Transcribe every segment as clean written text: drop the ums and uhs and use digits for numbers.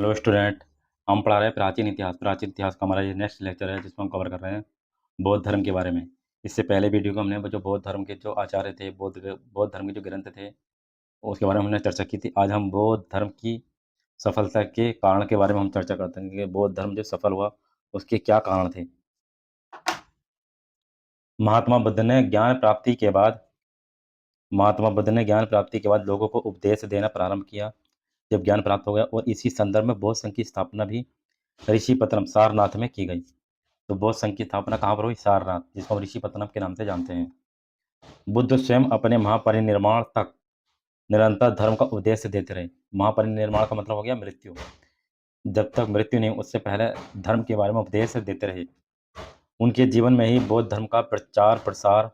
Hello student. हम पढ़ा रहे हैं प्राचीन इतिहास का हमारा ये नेक्स्ट लेक्चर है जिसमें हम कवर कर रहे हैं बौद्ध धर्म के बारे में। इससे पहले वीडियो को हमने वो जो बौद्ध धर्म के जो आचार्य थे, बौद्ध धर्म के जो ग्रंथ थे, उसके बारे में हमने चर्चा की थी। आज हम बौद्ध धर्म की सफलता के कारण के बारे में हम चर्चा करते हैं कि बौद्ध धर्म जो सफल हुआ उसके क्या कारण थे। महात्मा बुद्ध ने ज्ञान प्राप्ति के बाद महात्मा बुद्ध ने ज्ञान प्राप्ति के बाद लोगों को उपदेश देना प्रारंभ किया। जब ज्ञान प्राप्त हो गया और इसी संदर्भ में बौद्ध संघ की स्थापना भी ऋषिपत्रम सारनाथ में की गई। तो बौद्ध संघ की स्थापना कहाँ पर हुई? सारनाथ, जिसको हम ऋषिपत्तनम के नाम से जानते हैं। बुद्ध स्वयं अपने महापरिनिर्वाण तक निरंतर धर्म का उपदेश देते रहे। महापरिनिर्वाण का मतलब हो गया मृत्यु। जब तक मृत्यु नहीं उससे पहले धर्म के बारे में उपदेश देते रहे। उनके जीवन में ही बौद्ध धर्म का प्रचार प्रसार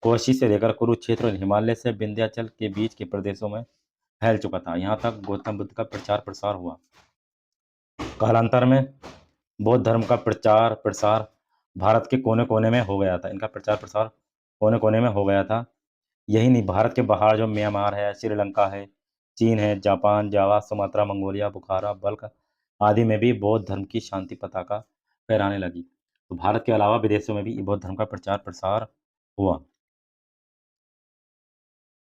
कोशी से लेकर कुरुक्षेत्र और हिमालय से विंध्याचल के बीच के प्रदेशों में फैल चुका था। यहाँ तक गौतम बुद्ध का प्रचार प्रसार हुआ। कालांतर में बौद्ध धर्म का प्रचार प्रसार भारत के कोने कोने में हो गया था। इनका प्रचार प्रसार कोने कोने में हो गया था। यही नहीं, भारत के बाहर जो म्यांमार है, श्रीलंका है, चीन है, जापान, जावा, सुमात्रा, मंगोलिया, बुखारा, बल्ख आदि में भी बौद्ध धर्म की शांति पताका फहराने लगी। तो भारत के अलावा विदेशों में भी बौद्ध धर्म का प्रचार प्रसार हुआ।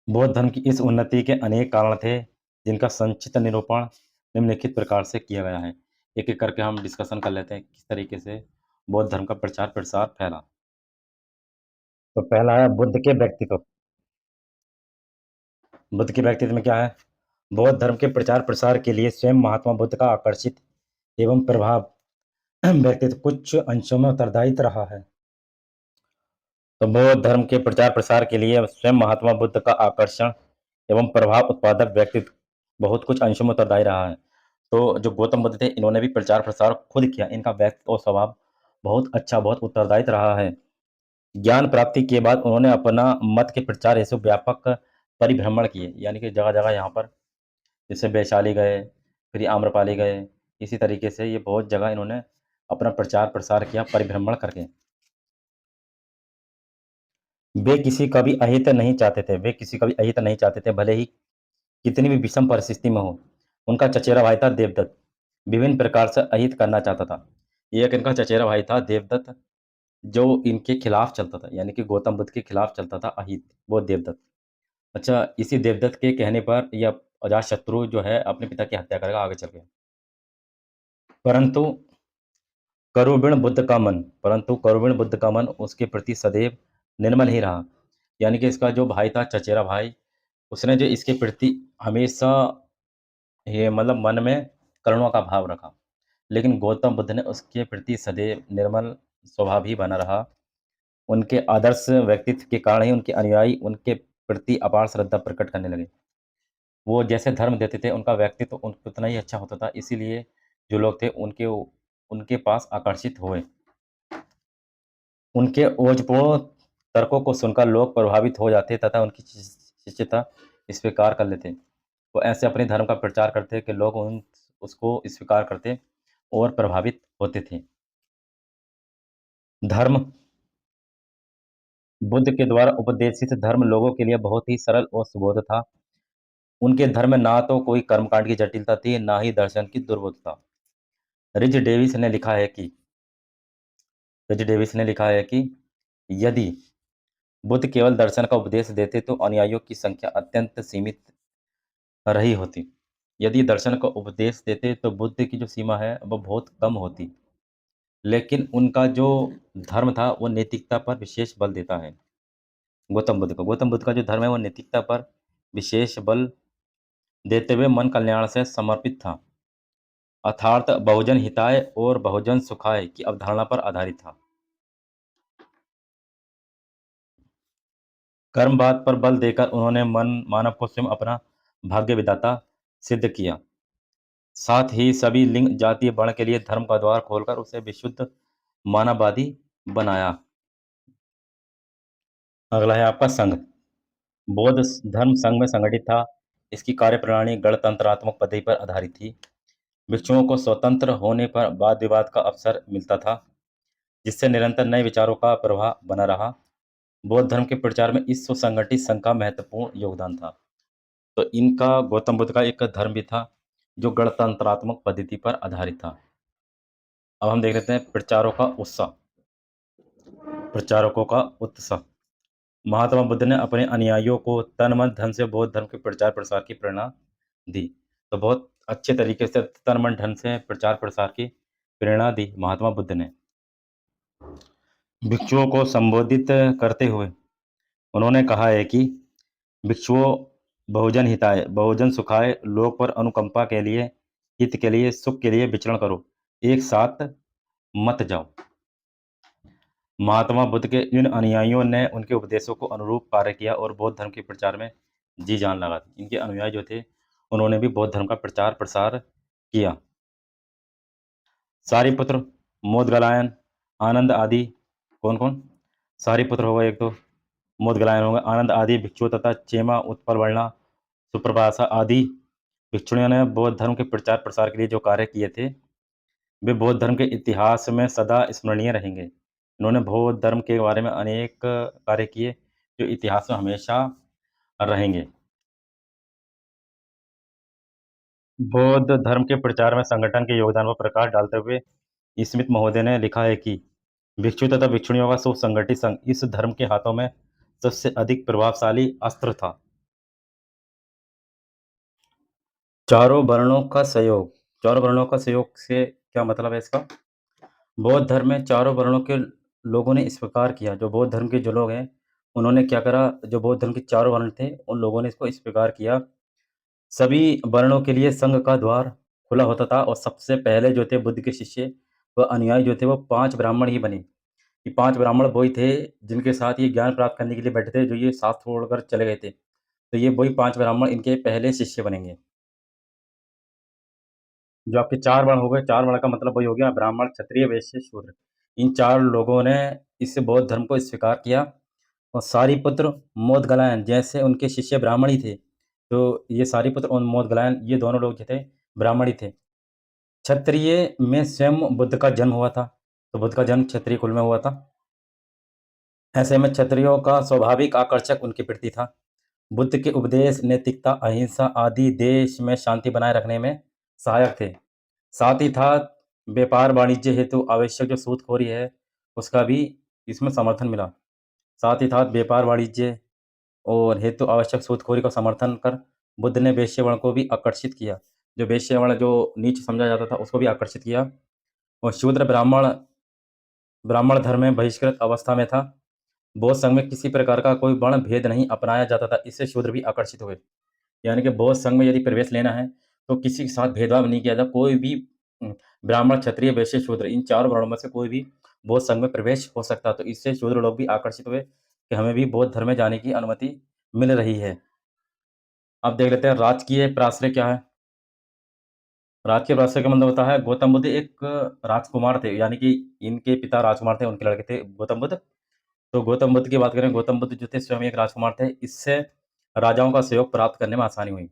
बौद्ध धर्म की इस उन्नति के अनेक कारण थे जिनका संक्षिप्त निरूपण निम्नलिखित प्रकार से किया गया है। एक एक करके हम डिस्कशन कर लेते हैं किस तरीके से बौद्ध धर्म का प्रचार प्रसार फैला। तो पहला है बुद्ध के व्यक्तित्व। बुद्ध के व्यक्तित्व में क्या है? बौद्ध धर्म के प्रचार प्रसार के लिए स्वयं महात्मा बुद्ध का आकर्षित एवं प्रभाव व्यक्तित्व कुछ अंशों में उत्तरदायित्व रहा है। तो बौद्ध धर्म के प्रचार प्रसार के लिए स्वयं महात्मा बुद्ध का आकर्षण एवं प्रभाव उत्पादक व्यक्तित्व बहुत कुछ अंशों में उत्तरदायी रहा है। तो जो गौतम बुद्ध थे इन्होंने भी प्रचार प्रसार खुद किया। इनका व्यक्तित्व और स्वभाव बहुत अच्छा, बहुत उत्तरदायित्व रहा है। ज्ञान प्राप्ति के बाद उन्होंने अपना मत के प्रचार हेतु व्यापक परिभ्रमण किए, यानी कि जगह जगह यहाँ पर जैसे वैशाली गए, फिर आम्रपाली गए, इसी तरीके से ये बहुत जगह इन्होंने अपना प्रचार प्रसार किया परिभ्रमण करके। वे किसी का भी अहित नहीं चाहते थे। वे किसी का भी अहित नहीं चाहते थे, भले ही कितनी भी विषम परिस्थिति में हो। उनका चचेरा भाई था देवदत्त, विभिन्न प्रकार से अहित करना चाहता था। एक इनका चचेरा भाई था देवदत्त जो इनके खिलाफ चलता था, यानी कि गौतम बुद्ध के खिलाफ चलता था अहित, वो देवदत्त। अच्छा, इसी देवदत्त के कहने पर यह अजातशत्रु जो है अपने पिता की हत्या करेगा आगे चल के। परंतु करुबिण बुद्ध का मन उसके प्रति सदैव निर्मल ही रहा। यानी कि इसका जो भाई था, चचेरा भाई, उसने जो इसके प्रति हमेशा ये मतलब मन में करुणा का भाव रखा। लेकिन गौतम बुद्ध ने उसके प्रति सदैव निर्मल स्वभाव ही बना रहा। उनके आदर्श व्यक्तित्व के कारण ही उनके अनुयायी उनके प्रति अपार श्रद्धा प्रकट करने लगे। वो जैसे धर्म देते थे उनका व्यक्तित्व उतना ही अच्छा होता था, इसीलिए जो लोग थे उनके पास आकर्षित हुए। उनके ओजपूर्ण तर्कों को सुनकर लोग प्रभावित हो जाते तथा उनकी शिष्यता स्वीकार कर लेते। वो ऐसे अपने धर्म का प्रचार करते कि लोग उसको स्वीकार करते और प्रभावित होते थे। धर्म बुद्ध के द्वारा उपदेशित धर्म लोगों के लिए बहुत ही सरल और सुबोध था। उनके धर्म में ना तो कोई कर्मकांड की जटिलता थी, ना ही दर्शन की दुर्बोधता। रिच डेविस ने लिखा है कि रिच डेविस ने लिखा है कि यदि बुद्ध केवल दर्शन का उपदेश देते तो अनुयायियों की संख्या अत्यंत सीमित रही होती। यदि दर्शन का उपदेश देते तो बुद्ध की जो सीमा है वो बहुत कम होती। लेकिन उनका जो धर्म था वो नैतिकता पर विशेष बल देता है। गौतम बुद्ध का जो धर्म है वो नैतिकता पर विशेष बल देते हुए मन कल्याण से समर्पित था, अर्थात बहुजन हिताय और बहुजन सुखाय की अवधारणा पर आधारित था। कर्मवाद पर बल देकर उन्होंने मानव को स्वयं अपना भाग्य विधाता सिद्ध किया। साथ ही सभी लिंग, जाति, वर्ण के लिए धर्म का द्वार खोलकर उसे विशुद्ध मानववादी बनाया। अगला है आपका संघ। बौद्ध धर्म संघ में संगठित था। इसकी कार्यप्रणाली गणतंत्रात्मक पद्धति पर आधारित थी। भिक्षुओं को स्वतंत्र होने पर वाद विवाद का अवसर मिलता था, जिससे निरंतर नए विचारों का प्रवाह बना रहा। बौद्ध धर्म के प्रचार में इस सुसंगठित संघ का महत्वपूर्ण योगदान था। तो इनका गौतम बुद्ध का एक धर्म भी था जो गणतंत्रात्मक पद्धति पर आधारित था। अब हम देख लेते हैं प्रचारकों का उत्साह। महात्मा बुद्ध ने अपने अनुयायियों को तन मन धन से बौद्ध धर्म के प्रचार प्रसार की प्रेरणा दी। तो बहुत अच्छे तरीके से तन मन धन से प्रचार प्रसार की प्रेरणा दी महात्मा बुद्ध ने। भिक्षुओं को संबोधित करते हुए उन्होंने कहा है कि भिक्षुओं, बहुजन हिताय बहुजन सुखाय, लोक पर अनुकंपा के लिए, हित के लिए, सुख के लिए विचरण करो, एक साथ मत जाओ। महात्मा बुद्ध के इन अनुयायियों ने उनके उपदेशों को अनुरूप कार्य किया और बौद्ध धर्म के प्रचार में जी जान लगा दी। इनके अनुयायी जो थे उन्होंने भी बौद्ध धर्म का प्रचार प्रसार किया। सारिपुत्र, मोदगलायन, आनंद आदि कौन कौन? सारिपुत्र हो गए एक तो, मोदगलायन हो गए, आनंद आदि भिक्षु तथा चेमा, उत्पल वर्णा, सुप्रभाषा आदि भिक्षुणियों ने बौद्ध धर्म के प्रचार प्रसार के लिए जो कार्य किए थे वे बौद्ध धर्म के इतिहास में सदा स्मरणीय रहेंगे। इन्होंने बौद्ध धर्म के बारे में अनेक कार्य किए जो इतिहास में हमेशा रहेंगे। बौद्ध धर्म के प्रचार में संगठन के योगदान पर प्रकाश डालते हुए स्मिथ महोदय ने लिखा है कि भिक्षु तथा भिक्षुणियों का सुसंगठित संघ इस धर्म के हाथों में सबसे अधिक प्रभावशाली अस्त्र था। चारों वर्णों का सहयोग से क्या मतलब है इसका? बौद्ध धर्म में चारों वर्णों के लोगों ने इस प्रकार किया। जो बौद्ध धर्म के जो लोग हैं उन्होंने क्या करा, जो बौद्ध धर्म के चारों वर्ण थे उन लोगों ने इसको इस प्रकार किया। सभी वर्णों के लिए संघ का द्वार खुला होता था और सबसे पहले जो थे बुद्ध के शिष्य व अनुयायी जो थे वो 5 ब्राह्मण ही बने। ये 5 ब्राह्मण वही थे जिनके साथ ये ज्ञान प्राप्त करने के लिए बैठे थे, जो ये साथ छोड़कर चले गए थे। तो ये वही 5 ब्राह्मण इनके पहले शिष्य बनेंगे। जो आपके 4 वर्ण हो गए, 4 वर्ण का मतलब वही हो गया ब्राह्मण, क्षत्रिय, वैश्य, शूद्र। इन 4 लोगों ने इस बौद्ध धर्म को स्वीकार किया और सारिपुत्र, मोदगलायन जैसे उनके शिष्य ब्राह्मण ही थे। तो ये सारिपुत्र और मोदगलायन ये दोनों लोग जो थे ब्राह्मण ही थे। क्षत्रिय में स्वयं बुद्ध का जन्म हुआ था, तो बुद्ध का जन्म क्षत्रिय कुल में हुआ था। ऐसे में क्षत्रियों का स्वाभाविक आकर्षक उनके प्रति था। बुद्ध के उपदेश नैतिकता, अहिंसा आदि देश में शांति बनाए रखने में सहायक थे। साथ ही था व्यापार वाणिज्य हेतु आवश्यक जो सूदखोरी है, उसका भी इसमें समर्थन मिला। साथ ही था व्यापार वाणिज्य और हेतु आवश्यक सूदखोरी का समर्थन कर बुद्ध ने वैश्य वर्ण को भी आकर्षित किया। जो वैश्य वर्ण जो नीच समझा जाता था उसको भी आकर्षित किया और शूद्र ब्राह्मण धर्म में बहिष्कृत अवस्था में था। बौद्ध संघ में किसी प्रकार का कोई वर्ण भेद नहीं अपनाया जाता था, इससे शूद्र भी आकर्षित हुए। यानी कि बौद्ध संघ में यदि प्रवेश लेना है तो किसी के साथ भेदभाव नहीं किया जाता। कोई भी ब्राह्मण, क्षत्रिय, वैश्य, शूद्र इन 4 वर्णों में से कोई भी बौद्ध संघ में प्रवेश हो सकता। तो इससे शूद्र लोग भी आकर्षित हुए कि हमें भी बौद्ध धर्म में जाने की अनुमति मिल रही है। अब देख लेते हैं राजकीय प्राश्रय क्या है? राजकीय प्राश्रय का मतलब होता है गौतम बुद्ध एक राजकुमार थे, यानी कि इनके पिता राजकुमार थे, उनके लड़के थे गौतम बुद्ध। तो गौतम बुद्ध की बात करें, गौतम बुद्ध जो थे स्वयं एक राजकुमार थे। इससे राजाओं का सहयोग प्राप्त करने में आसानी हुई।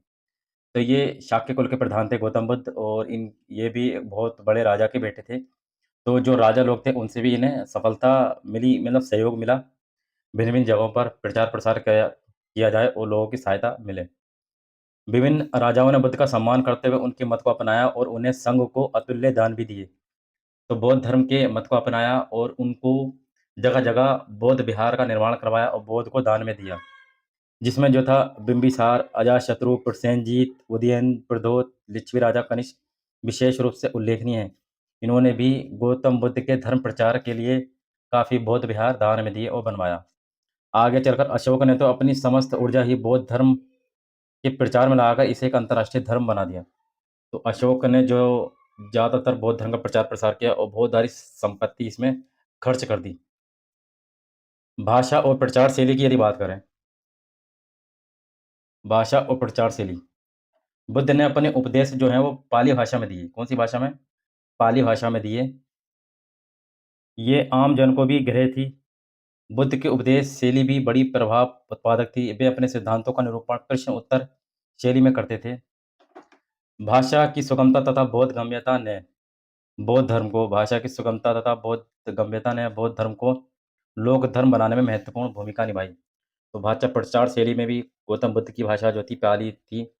तो ये शाक्य कुल के प्रधान थे गौतम बुद्ध और ये भी बहुत बड़े राजा के बेटे थे। तो जो राजा लोग थे उनसे भी इन्हें सफलता मिली, मतलब सहयोग मिला। भिन्न-भिन्न जगहों पर प्रचार-प्रसार किया जाए और लोगों की सहायता मिले। विभिन्न राजाओं ने बुद्ध का सम्मान करते हुए उनके मत को अपनाया और उन्हें संघ को अतुल्य दान भी दिए। तो बौद्ध धर्म के मत को अपनाया और उनको जगह-जगह बौद्ध विहार का निर्माण करवाया और बौद्ध को दान में दिया। जिसमें जो था बिंबिसार, अजातशत्रु, प्रसेनजीत, उदयन, प्रद्योत, लिच्छवी राजा कनिष्क विशेष रूप से उल्लेखनीय हैं। इन्होंने भी गौतम बुद्ध के धर्म प्रचार के लिए काफ़ी बौद्ध विहार दान में दिए और बनवाया। आगे चलकर अशोक ने तो अपनी समस्त ऊर्जा ही बौद्ध धर्म के प्रचार में लगाकर इसे एक अंतर्राष्ट्रीय धर्म बना दिया। तो अशोक ने जो ज़्यादातर बौद्ध धर्म का प्रचार प्रसार किया और बहुत सारी संपत्ति इसमें खर्च कर दी। भाषा और प्रचार शैली की यदि बात करें, भाषा और प्रचार शैली, बुद्ध ने अपने उपदेश जो हैं वो पाली भाषा में दिए। कौन-सी भाषा में? पाली भाषा में दिए। ये आम जन को भी ग्रह्य थी। बुद्ध के उपदेश शैली भी बड़ी प्रभाव उत्पादक थी। वे अपने सिद्धांतों का निरूपण प्रश्न उत्तर शैली में करते थे। भाषा की सुगमता तथा बोधगम्यता ने भाषा की सुगमता तथा बोधगम्यता ने बौद्ध धर्म को लोक धर्म बनाने में महत्वपूर्ण भूमिका निभाई। तो भाषा प्रचार शैली में भी गौतम बुद्ध की भाषा जो थी पाली थी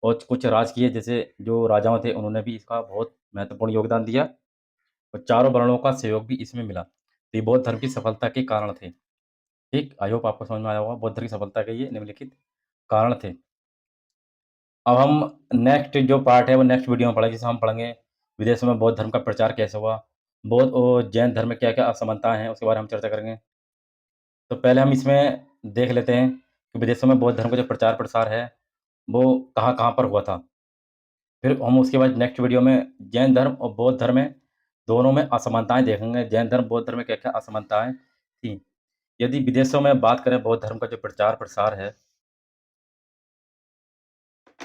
और कुछ राजकीय जैसे जो राजाओं थे उन्होंने भी इसका बहुत महत्वपूर्ण योगदान दिया और चारों वर्णों का सहयोग भी इसमें मिला। तो ये बौद्ध धर्म की सफलता के कारण थे। ठीक, आई होप आपको समझ में आया होगा बौद्ध धर्म की सफलता के ये निम्नलिखित कारण थे। अब हम नेक्स्ट जो पार्ट है वो नेक्स्ट वीडियो में पढ़ेंगे, जिसे हम पढ़ेंगे विदेशों में बौद्ध धर्म का प्रचार कैसे हुआ, बौद्ध और जैन धर्म में क्या-क्या असमानताएँ हैं, उसके बारे में हम चर्चा करेंगे। तो पहले हम इसमें देख लेते हैं कि विदेशों में बौद्ध धर्म का जो प्रचार-प्रसार है, वो कहाँ-कहाँ पर हुआ था। फिर हम उसके बाद नेक्स्ट वीडियो में जैन धर्म और बौद्ध धर्म में, दोनों में असमानताएँ देखेंगे। जैन धर्म, बौद्ध धर्म में क्या-क्या असमानताएँ थीं। यदि विदेशों में बात करें बौद्ध धर्म का जो प्रचार-प्रसार है,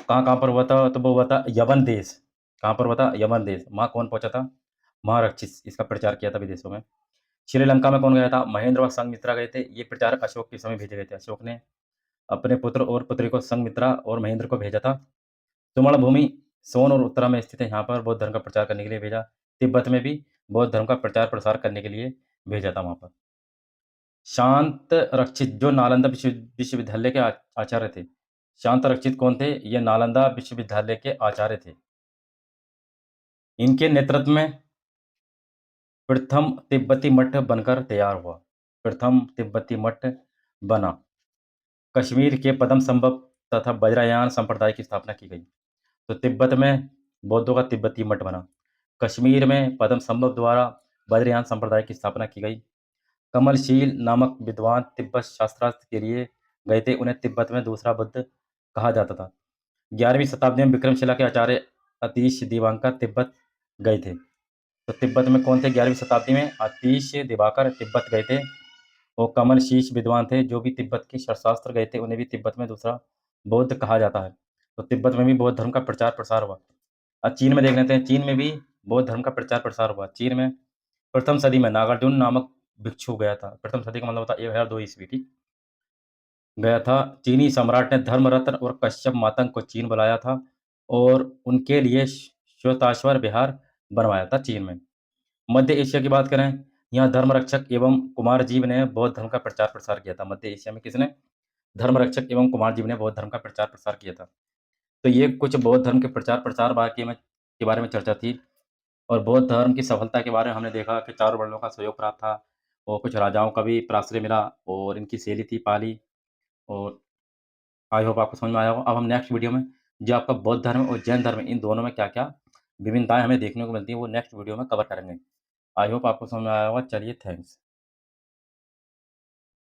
कहाँ-कहाँ पर हुआ था? तो वो हुआ था यवन देश। कहाँ पर हुआ था? यवन देश। वहाँ कौन पहुँचा था? महारक्षित इसका प्रचार किया था विदेशों में। श्रीलंका में कौन गया था? महेंद्र व संघमित्रा गए थे। ये प्रचारक अशोक के समय भेजे गए थे। अशोक ने अपने पुत्र और पुत्री को संघमित्रा और महेंद्र को भेजा था। सुवर्ण भूमि सोन और उत्तरा में स्थित है, यहाँ पर बौद्ध धर्म का प्रचार करने के लिए भेजा। तिब्बत में भी बौद्ध धर्म का प्रचार-प्रसार करने के लिए भेजा था वहाँ पर। शांत रक्षित जो नालंदा विश्वविद्यालय के आचार्य थे। शांत रक्षित कौन थे? ये नालंदा विश्वविद्यालय के आचार्य थे। इनके नेतृत्व में प्रथम तिब्बती मठ बनकर तैयार हुआ। प्रथम तिब्बती मठ बना। कश्मीर के पद्मसंभव तथा वज्रयान संप्रदाय की स्थापना की गई। तो तिब्बत में बौद्धों का तिब्बती मठ बना। कश्मीर में पद्मसंभव द्वारा वज्रयान संप्रदाय की स्थापना की गई। कमलशील नामक विद्वान तिब्बत शास्त्रार्थ के लिए गए थे। उन्हें तिब्बत में दूसरा बुद्ध कहा जाता था। 11वीं शताब्दी में विक्रमशिला के आचार्य अतीश दीवांकर तिब्बत गए थे। तो तिब्बत में कौन थे? 11वीं शताब्दी में अतीश दिवाकर तिब्बत गए थे। वो कमल शीश विद्वान थे, जो भी तिब्बत के शस्त्रास्त्र गए थे, उन्हें भी तिब्बत में दूसरा बौद्ध कहा जाता है। तो तिब्बत में भी बौद्ध धर्म का प्रचार-प्रसार हुआ। अब चीन में देख लेते हैं, चीन में भी बौद्ध धर्म का प्रचार-प्रसार हुआ। चीन में प्रथम सदी में नागार्जुन नामक भिक्षु गया था। प्रथम सदी का मतलब होता है 1002 ईस्वी, ठीक? गया था। चीनी सम्राट ने धर्मरत्न और कश्यप मातंग को चीन बुलाया था और उनके लिए श्वेताश्वर विहार बनवाया था चीन में। मध्य एशिया की बात करें, यहाँ धर्मरक्षक एवं कुमारजीव ने बौद्ध धर्म का प्रचार-प्रसार किया था। मध्य एशिया में किसने? धर्मरक्षक एवं कुमारजीव ने बौद्ध धर्म का प्रचार-प्रसार किया था। तो ये कुछ बौद्ध धर्म के प्रचार-प्रसार के बारे में चर्चा थी और बौद्ध धर्म की सफलता के बारे में हमने देखा कि चारों वर्णों का सहयोग प्राप्त था और कुछ राजाओं का भी प्राश्रय मिला और इनकी शैली थी पाली। और आई होप आपको समझ में आया होगा। अब हम नेक्स्ट वीडियो में जो आपका बौद्ध धर्म और जैन धर्म, इन दोनों में क्या-क्या विभिन्नताएँ हमें देखने को मिलती हैं, वो नेक्स्ट वीडियो में कवर करेंगे। आई होप आपको समझ में आया होगा। चलिए, थैंक्स।